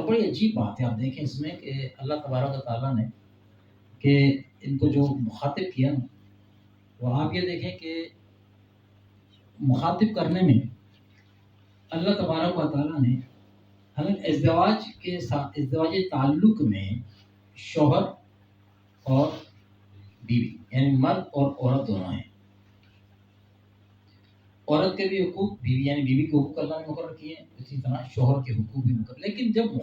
اور بڑی عجیب بات ہے، آپ دیکھیں اس میں کہ اللہ تبارک و تعالیٰ نے کہ ان کو جو مخاطب کیا نا، وہ آپ یہ دیکھیں کہ مخاطب کرنے میں اللہ تبارک و تعالیٰ نے ہمیں ازدواج کے ساتھ ازدواج تعلق میں شوہر اور بیوی یعنی مرد اور عورت دونوں ہیں. عورت کے بھی حقوق، بیوی یعنی بیوی کے حقوق اللہ نے مقرر کیے ہیں، اسی طرح شوہر کے حقوق بھی مقرر. لیکن جب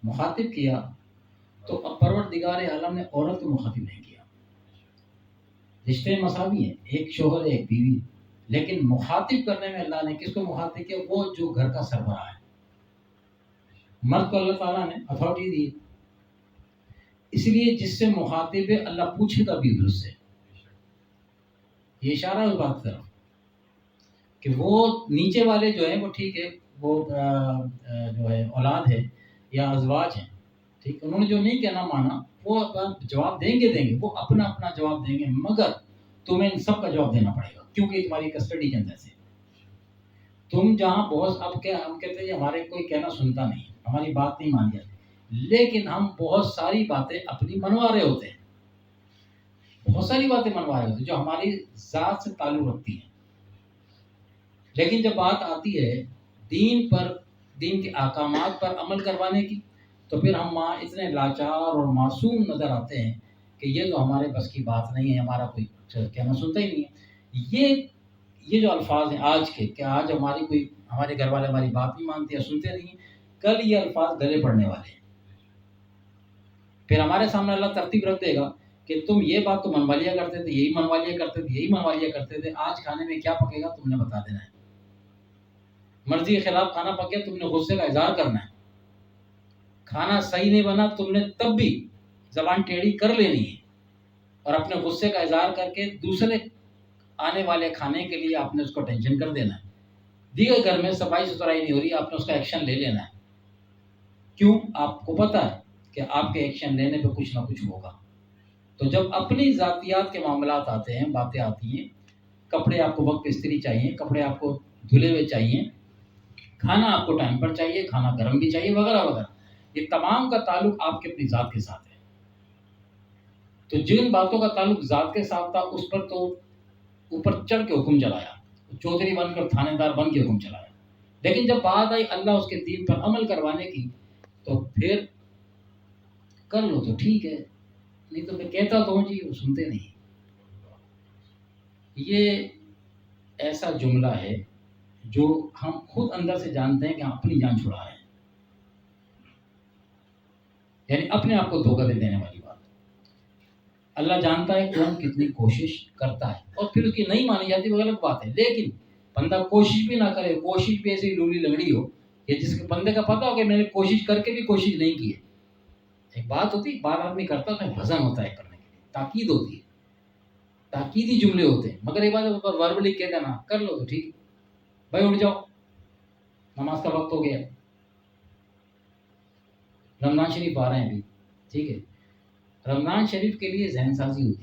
مخاطب کیا تو پروردگار عالم نے عورت کو مخاطب نہیں کیا. رشتے مساوی ہیں، ایک شوہر ایک بیوی، لیکن مخاطب کرنے میں اللہ نے کس کو مخاطب کیا؟ وہ جو گھر کا سربراہ ہے. مرد کو اللہ تعالیٰ نے اتھارٹی دی، اس لیے جس سے مخاطب ہے اللہ پوچھے گا بھی اس سے. یہ اشارہ اس بات کی طرف کہ وہ نیچے والے جو ہیں وہ ٹھیک ہے، وہ جو ہے اولاد ہے یا ازواج ہیں، ٹھیک، انہوں نے جو نہیں کہنا مانا وہ جواب دیں گے، وہ اپنا اپنا جواب دیں گے، مگر تمہیں ان سب کا جواب دینا پڑے گا کیونکہ تمہاری کسٹڈی کے اندر سے تم جہاں بہت اب کیا ہم کہتے ہیں ہمارے کوئی کہنا سنتا نہیں، ہماری بات نہیں مانی جاتی، لیکن ہم بہت ساری باتیں اپنی منوا رہے ہوتے ہیں، بہت ساری باتیں منوا رہے ہوتے ہیں جو ہماری ذات سے تعلق رکھتی ہیں. لیکن جب بات آتی ہے دین پر، دین کے احکامات پر عمل کروانے کی، تو پھر ہم وہاں اتنے لاچار اور معصوم نظر آتے ہیں کہ یہ تو ہمارے بس کی بات نہیں ہے، ہمارا کوئی کہنا سنتا ہی نہیں ہے. یہ جو الفاظ ہیں آج کے کہ آج ہمارے گھر والے ہماری بات نہیں مانتے یا سنتے نہیں ہیں، کل یہ الفاظ گلے پڑنے والے ہیں. پھر ہمارے سامنے اللہ ترتیب رکھ دے گا کہ تم یہ بات تو منوا لیا کرتے تھے، یہی منوا لیا کرتے تھے، آج کھانے میں کیا پکے گا تم نے بتا دینا ہے. مرضی کے خلاف کھانا پک گیا، تم نے غصے کا اظہار کرنا ہے. کھانا صحیح نہیں بنا تم نے تب بھی زبان ٹیڑھی کر لینی ہے اور اپنے غصے کا اظہار کر کے دوسرے آنے والے کھانے کے لیے آپ نے اس کو ٹینشن کر دینا ہے. دیگر گھر میں صفائی ستھرائی نہیں ہو رہی، آپ نے اس کا ایکشن لے لینا ہے. کیوں؟ آپ کو پتا ہے کہ آپ کے ایکشن لینے پہ کچھ نہ کچھ ہوگا. تو جب اپنی ذاتیات کے معاملات آتے ہیں، باتیں آتی ہیں، کپڑے آپ کو وقت پہ استری چاہیے، کپڑے آپ کو دھلے ہوئے چاہیے، کھانا آپ کو ٹائم پر چاہیے، کھانا گرم بھی چاہیے، وغیرہ وغیرہ، یہ تمام کا تعلق آپ کے اپنی ذات کے ساتھ ہے. تو جن باتوں کا تعلق ذات کے ساتھ تھا اس پر تو اوپر چڑھ کے حکم چلایا، چودھری بن کر تھانے دار بن کے حکم چلایا. لیکن جب بات آئی اللہ اس کے دین پر عمل کروانے کی تو پھر کر لو تو ٹھیک ہے، نہیں تو میں کہتا تو ہوں جی وہ سنتے نہیں. یہ ایسا جملہ ہے جو ہم خود اندر سے جانتے ہیں کہ ہم اپنی جان چھڑا رہے ہیں، یعنی اپنے آپ کو دھوکہ دے دینے والی بات. اللہ جانتا ہے کون کتنی کوشش کرتا ہے اور پھر اس کی نہیں مانی جاتی وہ غلط بات ہے. لیکن بندہ کوشش بھی نہ کرے، کوشش بھی ایسی لولی لنگڑی ہو کہ جس کے بندے کا پتہ ہو کہ میں نے کوشش کر کے بھی کوشش نہیں کی ہے. ایک بات ہوتی، بار آدمی کرتا تو وزن ہوتا ہے کرنے کے لیے، تاکید ہوتی ہے، تاکیدی جملے ہوتے ہیں. مگر ایک بات وربلی کہہ دینا کر لو تو ٹھیک، بھائی اٹھ جاؤ نماز کا وقت ہو گیا، رمضان شریف آ رہے ہیں ابھی، ٹھیک ہے. رمضان شریف کے لیے ذہن سازی ہوتی ہے.